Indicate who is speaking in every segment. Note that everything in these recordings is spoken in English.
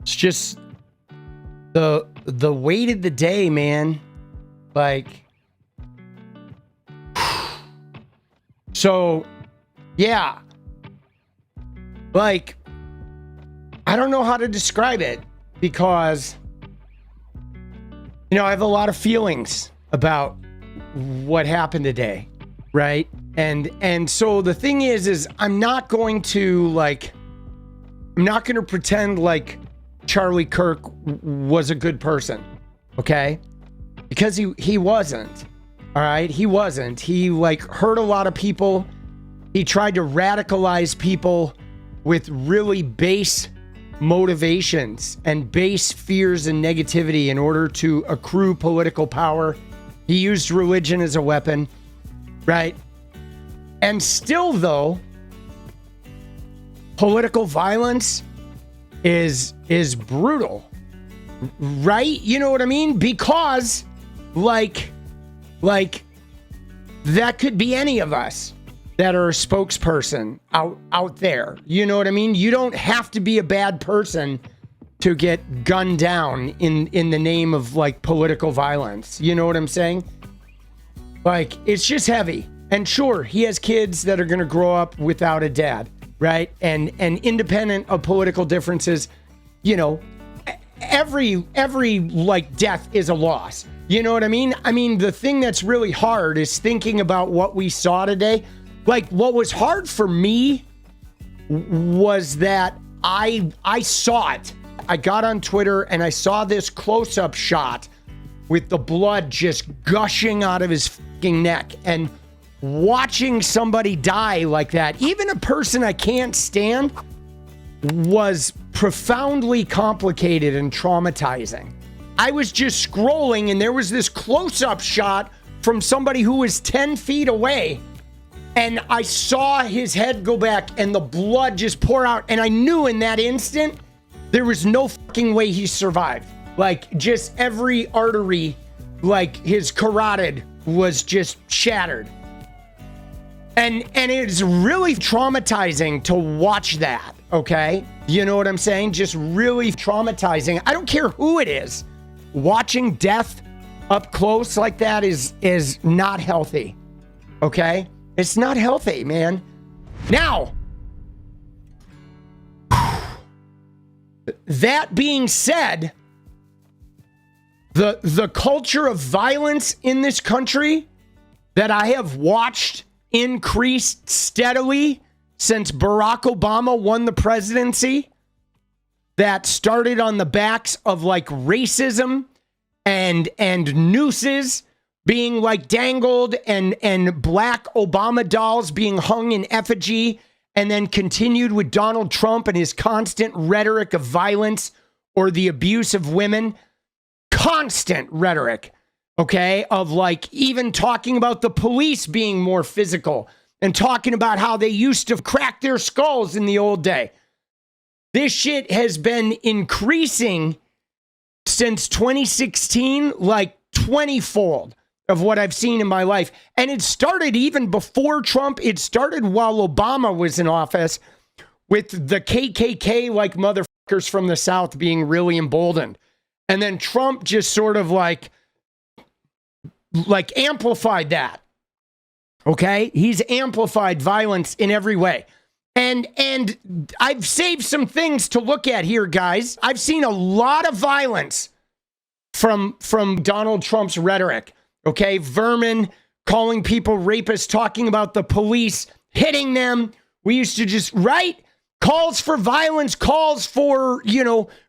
Speaker 1: It's just the weight of the day, man. Like, so, yeah. Like, I don't know how to describe it because, I have a lot of feelings about what happened today, right? And so the thing is I'm not going to pretend like Charlie Kirk was a good person, okay? Because he wasn't, all right? He wasn't. He hurt a lot of people. He tried to radicalize people with really base motivations and base fears and negativity in order to accrue political power. He used religion as a weapon, right? And still, though, political violence is brutal, right? You know what I mean? Because like that could be any of us that are a spokesperson out there. You know what I mean? You don't have to be a bad person to get gunned down in the name of political violence. You know what I'm saying? It's just heavy. And sure, he has kids that are going to grow up without a dad, right? And independent of political differences, every death is a loss. You know what I mean? I mean, the thing that's really hard is thinking about what we saw today. What was hard for me was that I saw it. I got on Twitter and I saw this close-up shot with the blood just gushing out of his fucking neck, and watching somebody die like that, even a person I can't stand, was profoundly complicated and traumatizing. I was just scrolling and there was this close-up shot from somebody who was 10 feet away, and I saw his head go back and the blood just pour out, and I knew in that instant there was no fucking way he survived. Just every artery, his carotid was just shattered. And it's really traumatizing to watch that, okay? You know what I'm saying? Just really traumatizing. I don't care who it is. Watching death up close like that is not healthy, okay? It's not healthy, man. Now, that being said, the culture of violence in this country that I have watched increased steadily since Barack Obama won the presidency, that started on the backs of racism and nooses being dangled and black Obama dolls being hung in effigy, and then continued with Donald Trump and his constant rhetoric of violence or the abuse of women. Constant rhetoric. Okay, of even talking about the police being more physical and talking about how they used to crack their skulls in the old day. This shit has been increasing since 2016, 20-fold of what I've seen in my life. And it started even before Trump. It started while Obama was in office, with the KKK motherfuckers from the South being really emboldened. And then Trump just sort of amplified that. Okay? He's amplified violence in every way. And I've saved some things to look at here, guys. I've seen a lot of violence from Donald Trump's rhetoric. Okay? Vermin, calling people rapists, talking about the police, hitting them. We used to just, right? Calls for violence, calls for,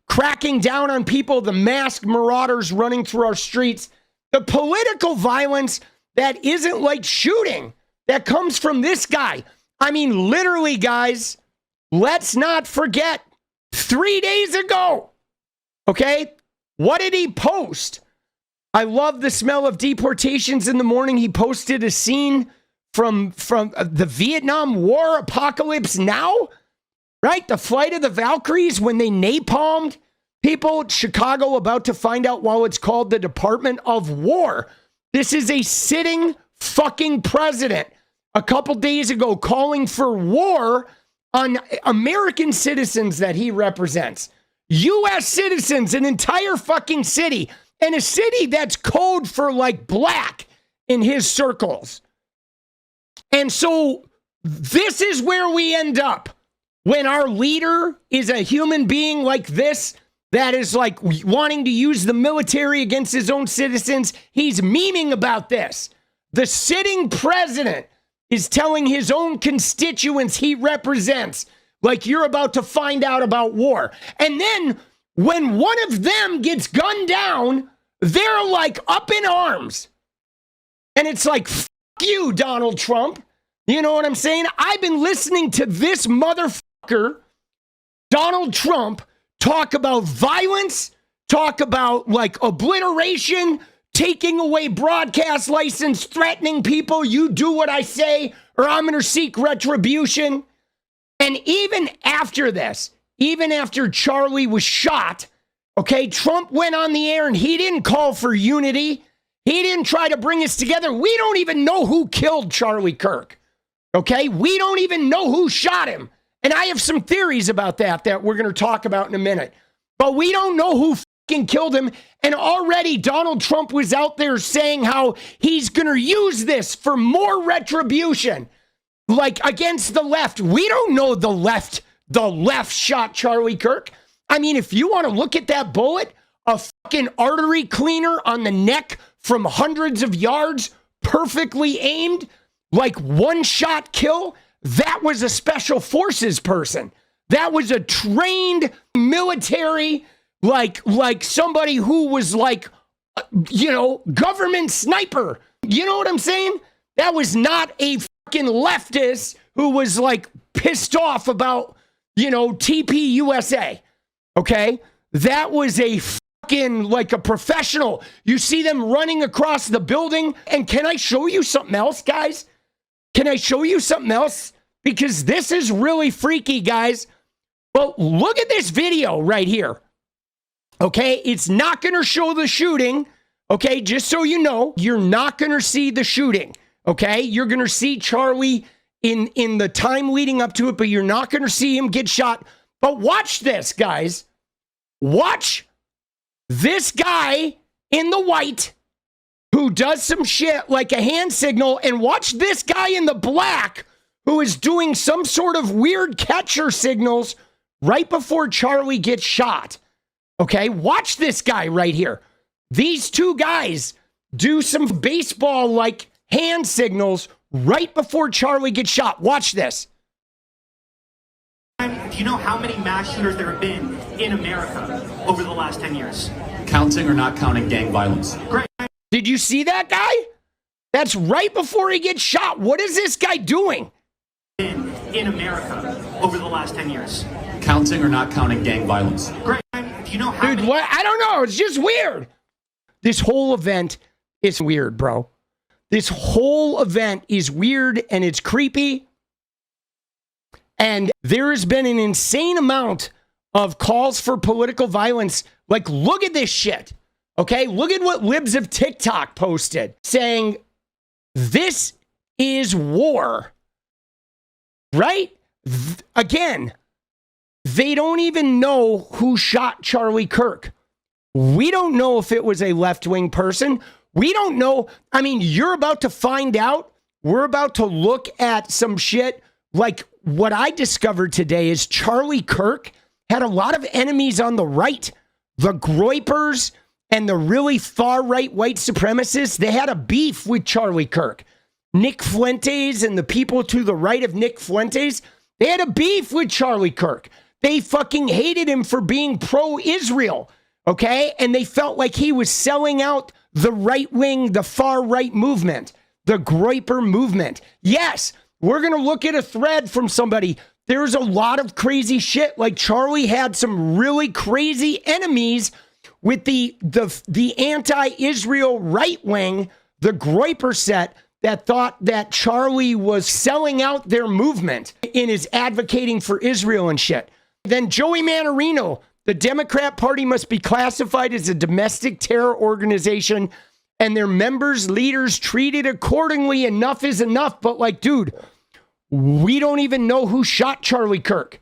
Speaker 1: cracking down on people, the masked marauders running through our streets. The political violence that isn't shooting, that comes from this guy. I mean, literally, guys, let's not forget 3 days ago. Okay? What did he post? I love the smell of deportations in the morning. He posted a scene from the Vietnam War apocalypse now, right? The flight of the Valkyries when they napalmed people. Chicago about to find out while it's called the Department of War. This is a sitting fucking president a couple days ago calling for war on American citizens that he represents. U.S. citizens, an entire fucking city, and a city that's code for like black in his circles. And so this is where we end up when our leader is a human being like this, that is like wanting to use the military against his own citizens. He's memeing about this. The sitting president is telling his own constituents he represents, like, you're about to find out about war. And then when one of them gets gunned down, they're like up in arms. And it's like, fuck you, Donald Trump. You know what I'm saying? I've been listening to this motherfucker, Donald Trump, talk about violence, talk about like obliteration, taking away broadcast license, threatening people. You do what I say or I'm going to seek retribution. And even after this, even after Charlie was shot, okay, Trump went on the air and he didn't call for unity. He didn't try to bring us together. We don't even know who killed Charlie Kirk. Okay, we don't even know who shot him. And I have some theories about that we're going to talk about in a minute. But we don't know who fucking killed him. And already Donald Trump was out there saying how he's going to use this for more retribution, like against the left. We don't know the left shot Charlie Kirk. I mean, if you want to look at that bullet, a fucking artery cleaner on the neck from hundreds of yards, perfectly aimed, like one shot kill, that was a special forces person. That was a trained military, like somebody who was like, government sniper. You know what I'm saying? That was not a fucking leftist who was like pissed off about, TPUSA. Okay? That was a fucking like a professional. You see them running across the building. And can I show you something else, guys? Can I show you something else? Because this is really freaky, guys. Well, look at this video right here. Okay, it's not going to show the shooting. Okay, just so you know, you're not going to see the shooting. Okay, you're going to see Charlie in the time leading up to it, but you're not going to see him get shot. But watch this, guys. Watch this guy in the white who does some shit like a hand signal, and watch this guy in the black who is doing some sort of weird catcher signals right before Charlie gets shot. Okay, watch this guy right here. These two guys do some baseball-like hand signals right before Charlie gets shot. Watch this.
Speaker 2: Do you know how many mass shooters there have been in America over the last 10 years?
Speaker 3: Counting or not counting gang violence?
Speaker 2: Great.
Speaker 1: Did you see that guy? That's right before he gets shot. What is this guy doing?
Speaker 2: In America over the last 10 years.
Speaker 3: Counting or not counting gang violence?
Speaker 2: Great. Do you know how
Speaker 1: Dude, what? I don't know. It's just weird. This whole event is weird, bro. This whole event is weird and it's creepy. And there has been an insane amount of calls for political violence. Like, look at this shit. Okay, look at what libs of TikTok posted saying, this is war. Right? Again, they don't even know who shot Charlie Kirk. We don't know if it was a left-wing person. We don't know. I mean, you're about to find out. We're about to look at some shit. Like, what I discovered today is Charlie Kirk had a lot of enemies on the right. The Groypers and the really far-right white supremacists, they had a beef with Charlie Kirk. Nick Fuentes and the people to the right of Nick Fuentes, they had a beef with Charlie Kirk. They fucking hated him for being pro-Israel, okay? And they felt like he was selling out the right wing, the far-right movement, the Groyper movement. Yes, we're going to look at a thread from somebody. There's a lot of crazy shit. Like, Charlie had some really crazy enemies with the anti-Israel right wing, the Groyper set, that thought that Charlie was selling out their movement in his advocating for Israel and shit. Then Joey Manarino, the Democrat Party must be classified as a domestic terror organization and their members, leaders treated accordingly. Enough is enough. But like, dude, we don't even know who shot Charlie Kirk.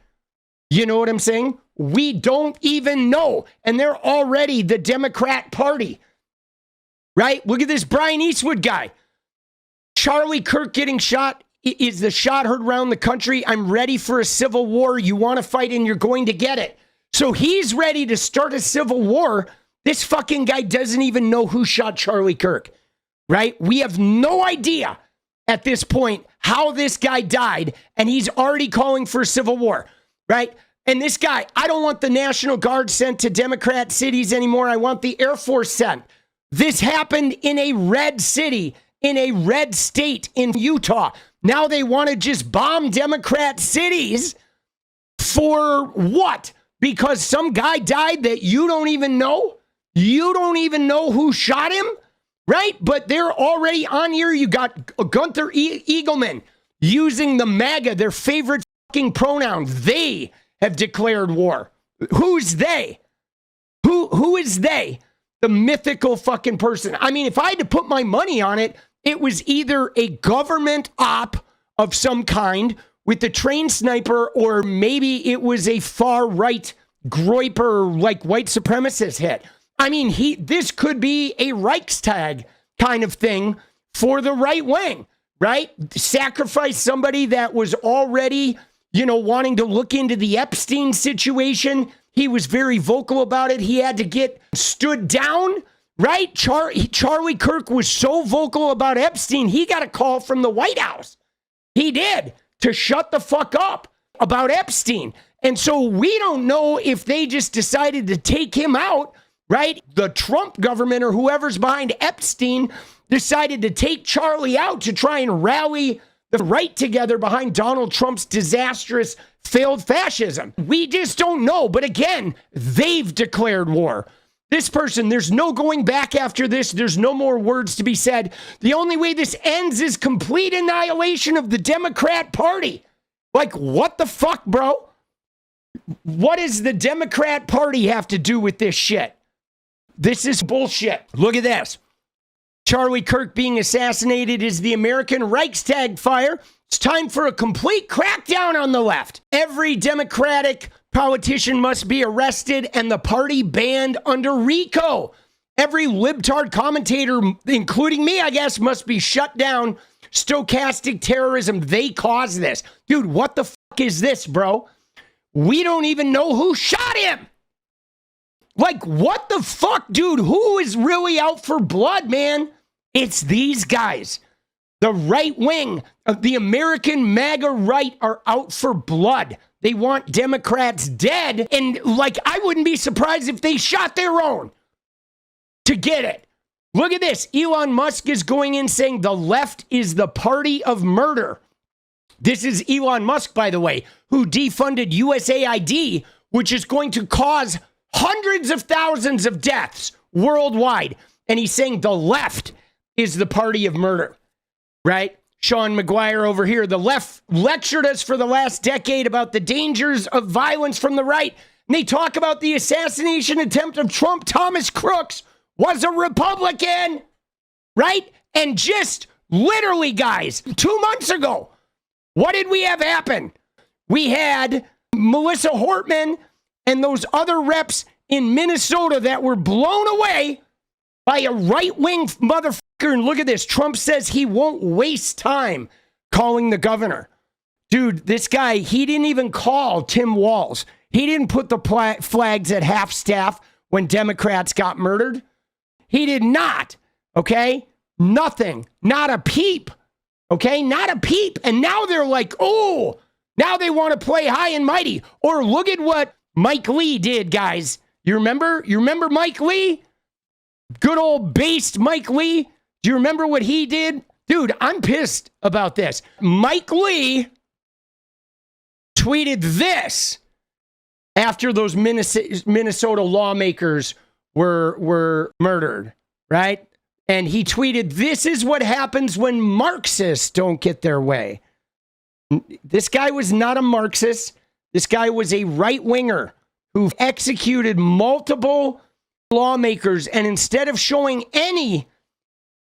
Speaker 1: You know what I'm saying? We don't even know. And they're already the Democrat Party, right? Look at this Brian Eastwood guy. Charlie Kirk getting shot. Is the shot heard around the country? I'm ready for a civil war. You want to fight and you're going to get it. So he's ready to start a civil war. This fucking guy doesn't even know who shot Charlie Kirk, right? We have no idea at this point how this guy died, and he's already calling for a civil war, right? And this guy, I don't want the National Guard sent to Democrat cities anymore. I want the Air Force sent. This happened in a red city, in a red state in Utah. Now they want to just bomb Democrat cities for what? Because some guy died that you don't even know? You don't even know who shot him, right? But they're already on here. You got Gunther Eagleman using the MAGA, their favorite fucking pronoun. They have declared war. Who's they? Who is they? The mythical fucking person. I mean, if I had to put my money on it, it was either a government op of some kind with the trained sniper, or maybe it was a far-right groiper, like white supremacist hit. I mean, this could be a Reichstag kind of thing for the right wing, right? Sacrifice somebody that was already, wanting to look into the Epstein situation. He was very vocal about it. He had to get stood down, right? Charlie Kirk was so vocal about Epstein, he got a call from the White House. He did, to shut the fuck up about Epstein. And so we don't know if they just decided to take him out, right? The Trump government or whoever's behind Epstein decided to take Charlie out to try and rally the right together behind Donald Trump's disastrous failed fascism. We just don't know. But again, they've declared war. This person, there's no going back after this. There's no more words to be said. The only way this ends is complete annihilation of the Democrat Party. Like, what the fuck, bro? What does the Democrat Party have to do with this shit? This is bullshit. Look at this. Charlie Kirk being assassinated is the American Reichstag fire. It's time for a complete crackdown on the left. Every Democratic politician must be arrested and the party banned under RICO. Every libtard commentator, including me, I guess, must be shut down. Stochastic terrorism, they caused this. Dude, what the fuck is this, bro? We don't even know who shot him. Like, what the fuck, dude? Who is really out for blood, man? It's these guys. The right wing of the American MAGA right are out for blood. They want Democrats dead. And like, I wouldn't be surprised if they shot their own to get it. Look at this. Elon Musk is going in saying the left is the party of murder. This is Elon Musk, by the way, who defunded USAID, which is going to cause hundreds of thousands of deaths worldwide. And he's saying the left is the party of murder, right? Sean McGuire over here. The left lectured us for the last decade about the dangers of violence from the right. And they talk about the assassination attempt of Trump. Thomas Crooks was a Republican, right? And just literally, guys, 2 months ago, what did we have happen? We had Melissa Hortman and those other reps in Minnesota that were blown away by a right-wing motherfucker. And look at this. Trump says he won't waste time calling the governor. Dude, this guy, he didn't even call Tim Walz. He didn't put the flags at half-staff when Democrats got murdered. He did not, okay? Nothing. Not a peep, okay? Not a peep. And now they're like, oh, now they want to play high and mighty. Or look at what Mike Lee did, guys. You remember? You remember Mike Lee? Good old based Mike Lee. Do you remember what he did? Dude, I'm pissed about this. Mike Lee tweeted this after those Minnesota lawmakers were murdered, right? And he tweeted, "This is what happens when Marxists don't get their way." This guy was not a Marxist. This guy was a right-winger who executed multiple lawmakers, and instead of showing any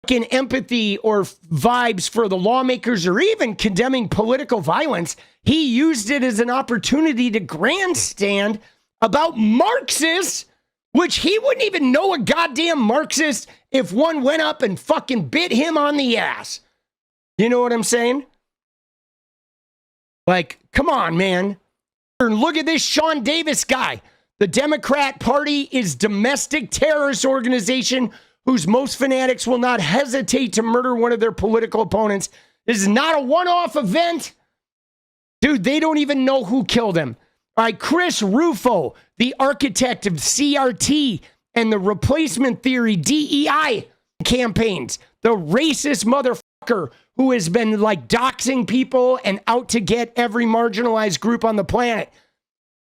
Speaker 1: fucking empathy or vibes for the lawmakers or even condemning political violence, he used it as an opportunity to grandstand about Marxists, which he wouldn't even know a goddamn Marxist if one went up and fucking bit him on the ass. You know what I'm saying? Like, come on, man. Look at this Sean Davis guy. The Democrat Party is domestic terrorist organization whose most fanatics will not hesitate to murder one of their political opponents. This is not a one-off event. Dude, they don't even know who killed him. All right, Chris Rufo, the architect of CRT and the replacement theory DEI campaigns, the racist motherfucker who has been like doxing people and out to get every marginalized group on the planet.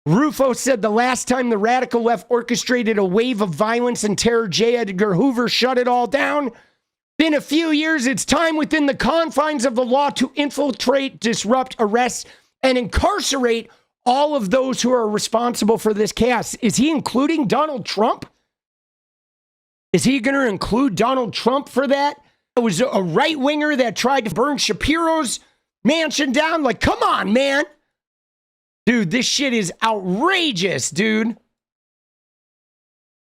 Speaker 1: Rufo said the last time the radical left orchestrated a wave of violence and terror, J. Edgar Hoover shut it all down. In a few years, it's time within the confines of the law to infiltrate, disrupt, arrest, and incarcerate all of those who are responsible for this chaos. Is he including Donald Trump? Is he going to include Donald Trump for that? It was a right-winger that tried to burn Shapiro's mansion down. Like, come on, man. Dude, this shit is outrageous, dude.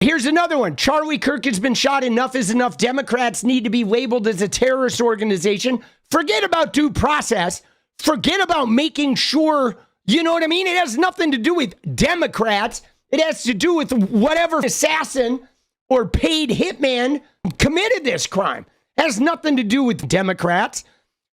Speaker 1: Here's another one. Charlie Kirk has been shot. Enough is enough. Democrats need to be labeled as a terrorist organization. Forget about due process. Forget about making sure, you know what I mean? It has nothing to do with Democrats. It has to do with whatever assassin or paid hitman committed this crime. It has nothing to do with Democrats,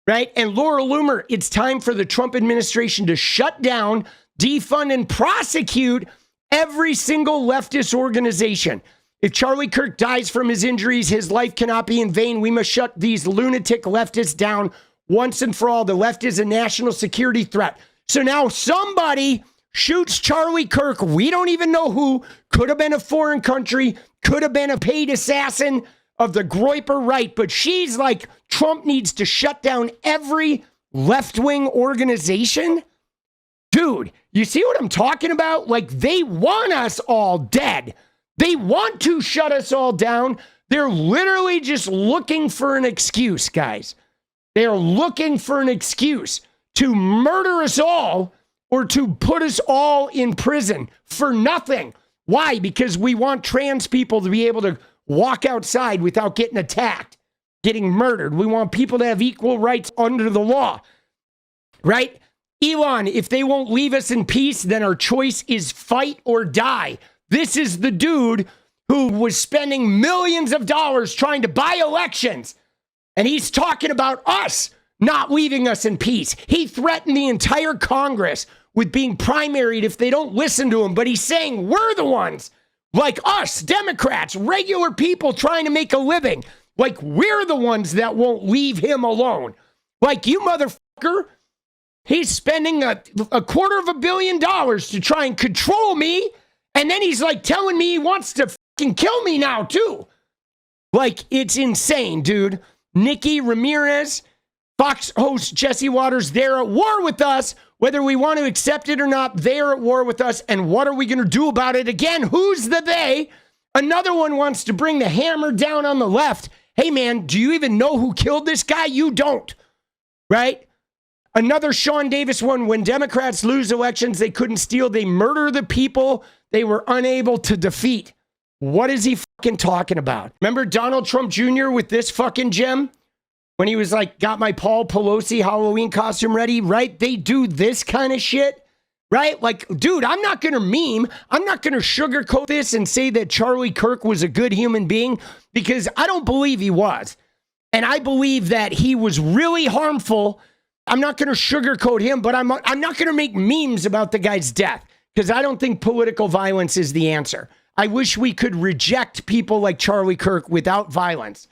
Speaker 1: right? And Laura Loomer, it's time for the Trump administration to shut down, defund, and prosecute every single leftist organization. If Charlie Kirk dies from his injuries, his life cannot be in vain. We must shut these lunatic leftists down once and for all. The left is a national security threat. So now somebody shoots Charlie Kirk. We don't even know who. Could have been a foreign country. Could have been a paid assassin of the Groyper right. But she's like, Trump needs to shut down every left-wing organization. Dude, you see what I'm talking about? Like, they want us all dead. They want to shut us all down. They're literally just looking for an excuse, guys. They're looking for an excuse to murder us all or to put us all in prison for nothing. Why? Because we want trans people to be able to walk outside without getting attacked, getting murdered. We want people to have equal rights under the law, right? Elon, if they won't leave us in peace, then our choice is fight or die. This is the dude who was spending millions of dollars trying to buy elections. And he's talking about us not leaving us in peace. He threatened the entire Congress with being primaried if they don't listen to him. But he's saying we're the ones, like us, Democrats, regular people trying to make a living. Like we're the ones that won't leave him alone. Like you motherfucker. He's spending a $250 million to try and control me. And then he's like telling me he wants to fucking kill me now too. Like it's insane, dude. Nikki Ramirez, Fox host Jesse Waters, they're at war with us. Whether we want to accept it or not, they're at war with us. And what are we going to do about it? Again, who's the they? Another one wants to bring the hammer down on the left. Hey, man, do you even know who killed this guy? You don't, right? Another Sean Davis one. When Democrats lose elections, they couldn't steal. They murder the people they were unable to defeat. What is he fucking talking about? Remember Donald Trump Jr. with this fucking gem? When he was like, got my Paul Pelosi Halloween costume ready, right? They do this kind of shit, right? Like, dude, I'm not going to meme. I'm not going to sugarcoat this and say that Charlie Kirk was a good human being because I don't believe he was. And I believe that he was really harmful. I'm not going to sugarcoat him, but I'm not going to make memes about the guy's death because I don't think political violence is the answer. I wish we could reject people like Charlie Kirk without violence.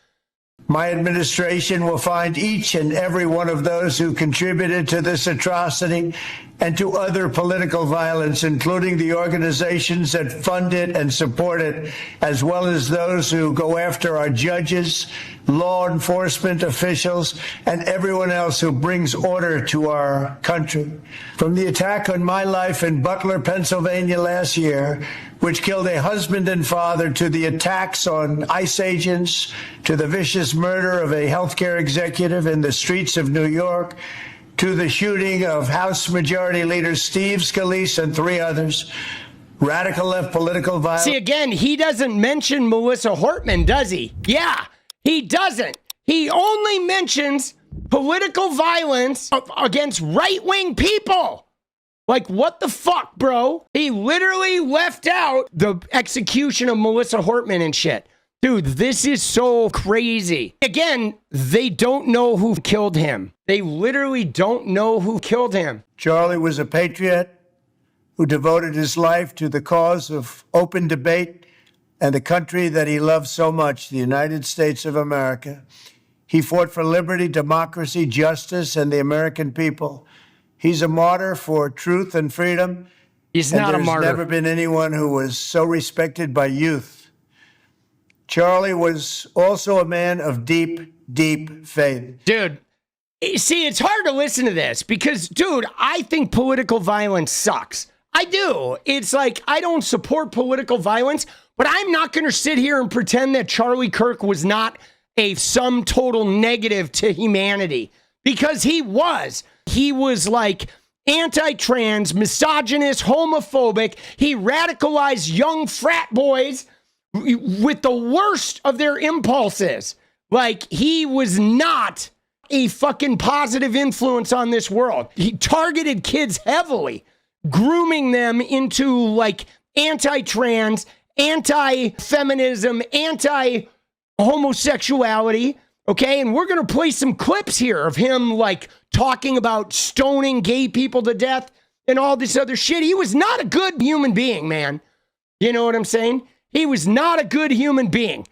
Speaker 4: My administration will find each and every one of those who contributed to this atrocity and to other political violence, including the organizations that fund it and support it, as well as those who go after our judges, law enforcement officials, and everyone else who brings order to our country. From the attack on my life in Butler, Pennsylvania last year, which killed a husband and father, to the attacks on ICE agents, to the vicious murder of a healthcare executive in the streets of New York, to the shooting of House Majority Leader Steve Scalise and 3 others, radical left political violence.
Speaker 1: See, again, he doesn't mention Melissa Hortman, does he? Yeah, he doesn't. He only mentions political violence against right-wing people. Like, what the fuck, bro? He literally left out the execution of Melissa Hortman and shit. Dude, this is so crazy. Again, they don't know who killed him. They literally don't know who killed him.
Speaker 4: Charlie was a patriot who devoted his life to the cause of open debate and the country that he loved so much, the United States of America. He fought for liberty, democracy, justice, and the American people. He's a martyr for truth and freedom.
Speaker 1: He's not a martyr.
Speaker 4: There's never been anyone who was so respected by youth. Charlie was also a man of deep, deep faith.
Speaker 1: Dude, see, it's hard to listen to this because, dude, I think political violence sucks. I do. It's like, I don't support political violence, but I'm not going to sit here and pretend that Charlie Kirk was not a sum total negative to humanity, because he was. He was like anti-trans, misogynist, homophobic. He radicalized young frat boys with the worst of their impulses. Like, he was not a fucking positive influence on this world. He targeted kids heavily, grooming them into like anti-trans, anti-feminism, anti-homosexuality. Okay, and we're going to play some clips here of him like talking about stoning gay people to death and all this other shit. He was not a good human being, man. You know what I'm saying? He was not a good human being.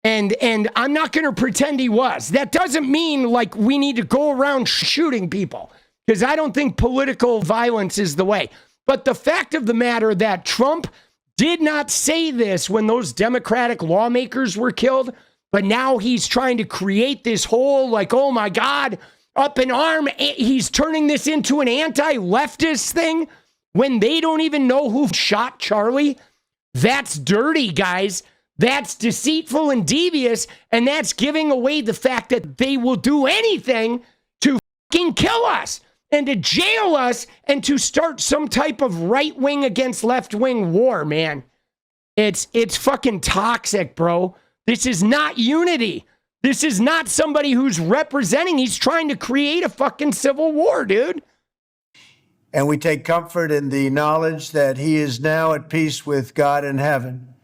Speaker 1: And I'm not going to pretend he was. That doesn't mean like we need to go around shooting people, because I don't think political violence is the way. But the fact of the matter that Trump did not say this when those Democratic lawmakers were killed, but now he's trying to create this whole like, oh my God, up in arm. He's turning this into an anti-leftist thing when they don't even know who shot Charlie. That's dirty, guys. That's deceitful and devious, and that's giving away the fact that they will do anything to fucking kill us and to jail us and to start some type of right-wing against left-wing war, man. It's fucking toxic, bro. This is not unity. This is not somebody who's representing. He's trying to create a fucking civil war, dude.
Speaker 4: And we take comfort in the knowledge that he is now at peace with God in heaven.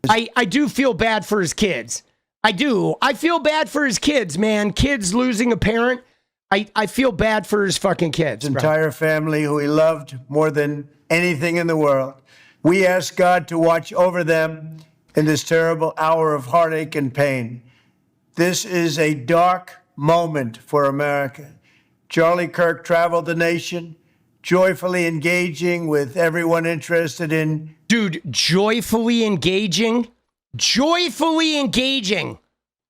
Speaker 1: I do feel bad for his kids. I do. I feel bad for his kids, man. Kids losing a parent. I feel bad for his fucking kids.
Speaker 4: His entire family, who he loved more than anything in the world. We ask God to watch over them in this terrible hour of heartache and pain. This is a dark moment for America. Charlie Kirk traveled the nation, joyfully engaging with everyone interested in...
Speaker 1: Dude, joyfully engaging? Joyfully engaging.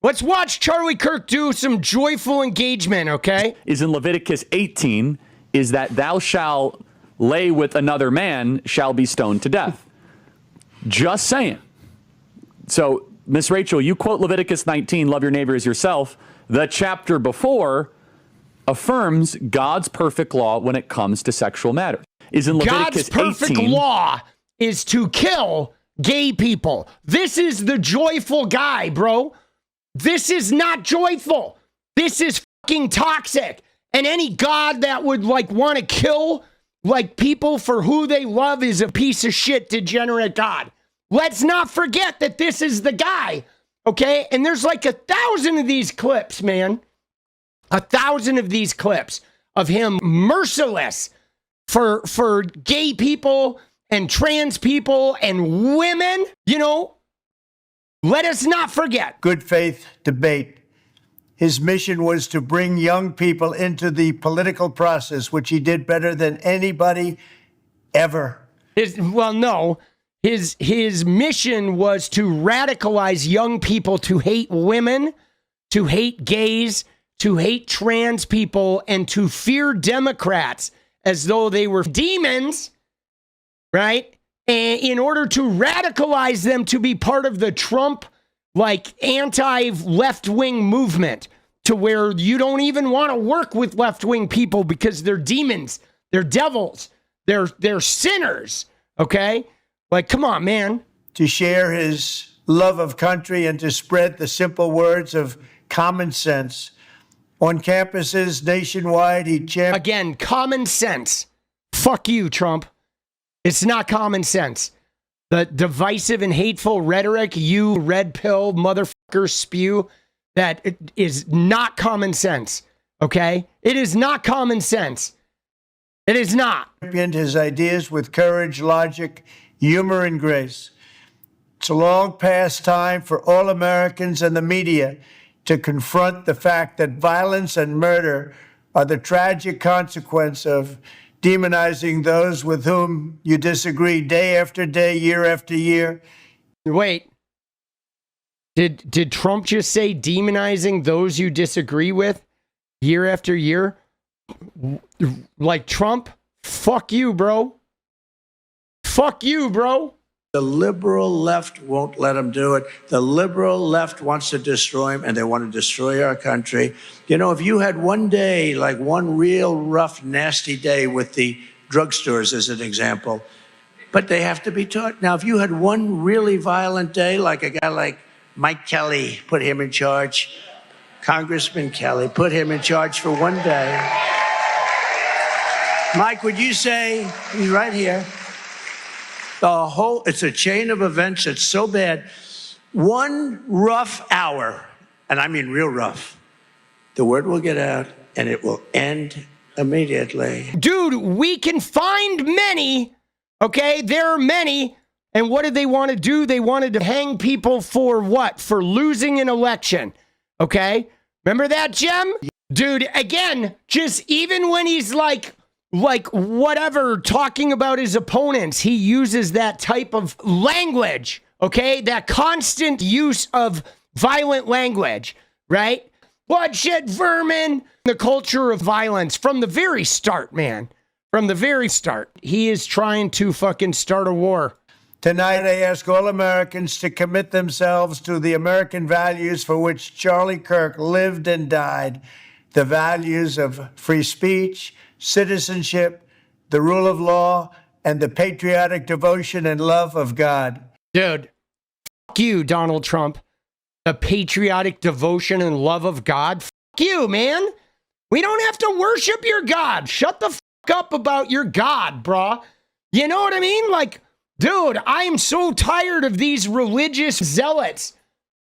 Speaker 1: Let's watch Charlie Kirk do some joyful engagement, okay?
Speaker 3: Is in Leviticus 18, is that thou shalt lay with another man shall be stoned to death. Just saying. So, Miss Rachel, you quote Leviticus 19, love your neighbor as yourself. The chapter before affirms God's perfect law when it comes to sexual matters. Is in Leviticus 18.
Speaker 1: God's perfect law is to kill gay people. This is the joyful guy, bro. This is not joyful. This is fucking toxic. And any God that would like want to kill like people for who they love is a piece of shit, degenerate God. Let's not forget that this is the guy, okay? And there's like 1,000 of these clips, man. 1,000 of these clips of him merciless for gay people and trans people and women. You know, let us not forget.
Speaker 4: Good faith debate. His mission was to bring young people into the political process, which he did better than anybody ever.
Speaker 1: His mission was to radicalize young people to hate women, to hate gays, to hate trans people, and to fear Democrats as though they were demons, right? And in order to radicalize them to be part of the Trump, like, anti-left-wing movement, to where you don't even want to work with left-wing people because they're demons, they're devils, they're sinners, okay? Like, come on, man.
Speaker 4: to share his love of country and to spread the simple words of common sense. On campuses nationwide, he championed.
Speaker 1: Again, common sense. Fuck you, Trump. It's not common sense. The divisive and hateful rhetoric you red pill motherfuckers spew, that is not common sense. Okay? It is not common sense. It is not.
Speaker 4: His ideas with courage, logic, humor, and grace. It's a long past time for all Americans and the media to confront the fact that violence and murder are the tragic consequence of demonizing those with whom you disagree day after day, year after year.
Speaker 1: Wait. Did Trump just say demonizing those you disagree with year after year? Like Trump? Fuck you, bro. Fuck you, bro.
Speaker 4: The liberal left won't let him do it. The liberal left wants to destroy him, and they want to destroy our country. You know, if you had one day, like one real rough, nasty day with the drugstores as an example, but they have to be taught. Now, if you had one really violent day, like a guy like Mike Kelly, put him in charge, Congressman Kelly, put him in charge for one day. Mike, would you say, he's right here, it's a chain of events that's so bad. One rough hour, and I mean real rough, the word will get out and it will end immediately.
Speaker 1: Dude, we can find many, okay? There are many. And what did they want to do? They wanted to hang people for what? For losing an election, okay? Remember that, Jem? Dude, again, just even when he's like whatever, talking about his opponents, he uses that type of language, okay? That constant use of violent language, right? Bloodshed, vermin, the culture of violence from the very start, man. From the very start. He is trying to fucking start a war.
Speaker 4: Tonight, I ask all Americans to commit themselves to the American values for which Charlie Kirk lived and died. The values of free speech, citizenship, the rule of law, and the patriotic devotion and love of God.
Speaker 1: Dude, fuck you, Donald Trump. The patriotic devotion and love of God. Fuck you, man. We don't have to worship your God. Shut the fuck up about your God, brah. You know what I mean? Like, dude, I am so tired of these religious zealots.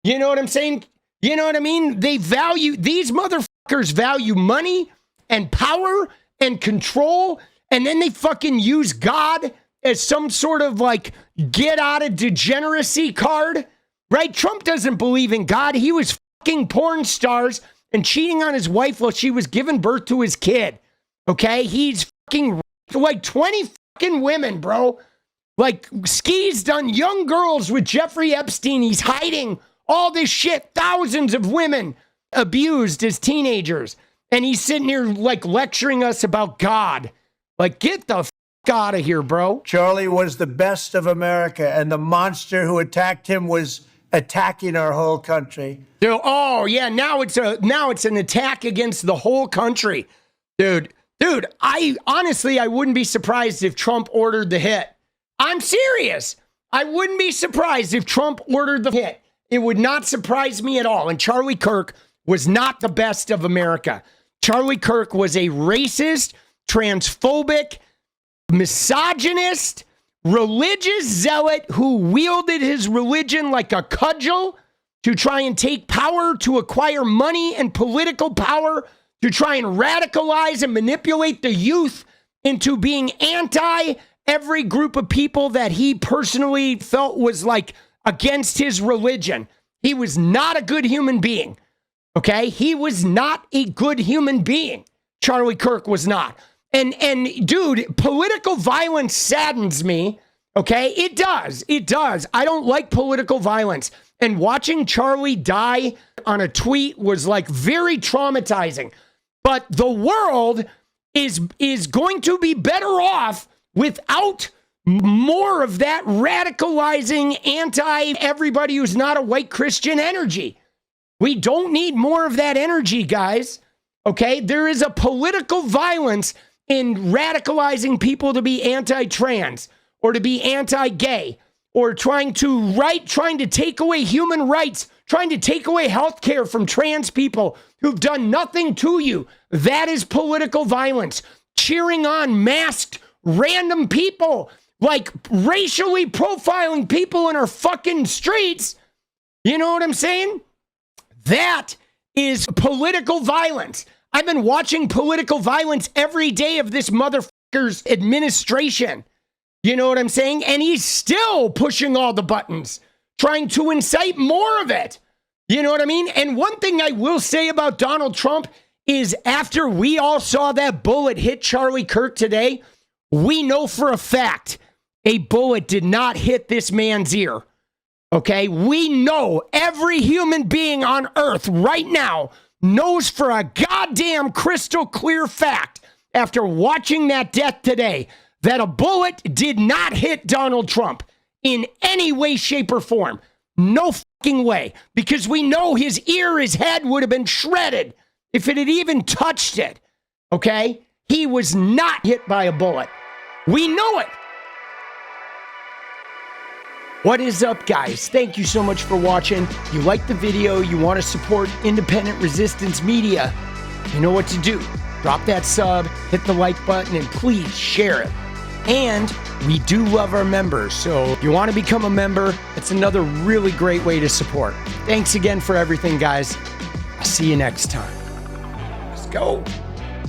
Speaker 1: You know what I'm saying? You know what I mean? These motherfuckers value money and power and control, and then they fucking use God as some sort of like get out of degeneracy card, right? Trump doesn't believe in God. He was fucking porn stars and cheating on his wife while she was giving birth to his kid. Okay? He's fucking like 20 fucking women, bro. Like, Ski's done young girls with Jeffrey Epstein. He's hiding all this shit. Thousands of women abused as teenagers. And he's sitting here, like, lecturing us about God. Like, get the out of here, bro.
Speaker 4: Charlie was the best of America, and the monster who attacked him was attacking our whole country.
Speaker 1: Dude, oh, yeah, now it's an attack against the whole country. Dude, I wouldn't be surprised if Trump ordered the hit. I'm serious. I wouldn't be surprised if Trump ordered the hit. It would not surprise me at all. And Charlie Kirk was not the best of America. Charlie Kirk was a racist, transphobic, misogynist, religious zealot who wielded his religion like a cudgel to try and take power, to acquire money and political power, to try and radicalize and manipulate the youth into being anti every group of people that he personally felt was like against his religion. He was not a good human being. Okay? He was not a good human being. Charlie Kirk was not. And dude, political violence saddens me. Okay? It does. It does. I don't like political violence. And watching Charlie die on a tweet was like very traumatizing. But the world is going to be better off without more of that radicalizing anti-everybody who's not a white Christian energy. We don't need more of that energy, guys. Okay? There is a political violence in radicalizing people to be anti-trans or to be anti-gay or trying to take away human rights, trying to take away health care from trans people who've done nothing to you. That is political violence. Cheering on masked random people, like racially profiling people in our fucking streets. You know what I'm saying? That is political violence. I've been watching political violence every day of this motherfucker's administration. You know what I'm saying? And he's still pushing all the buttons, trying to incite more of it. You know what I mean? And one thing I will say about Donald Trump is after we all saw that bullet hit Charlie Kirk today, we know for a fact a bullet did not hit this man's ear. Okay? We know, every human being on earth right now knows for a goddamn crystal clear fact after watching that death today that a bullet did not hit Donald Trump in any way, shape, or form. No fucking way. Because we know his ear, his head would have been shredded if it had even touched it. Okay? He was not hit by a bullet. We know it. What is up, guys? Thank you so much for watching. If you like the video, you want to support independent resistance media, you know what to do. Drop that sub, hit the like button, and please share it. And we do love our members, so if you want to become a member, it's another really great way to support. Thanks again for everything, guys. I'll see you next time. Let's go.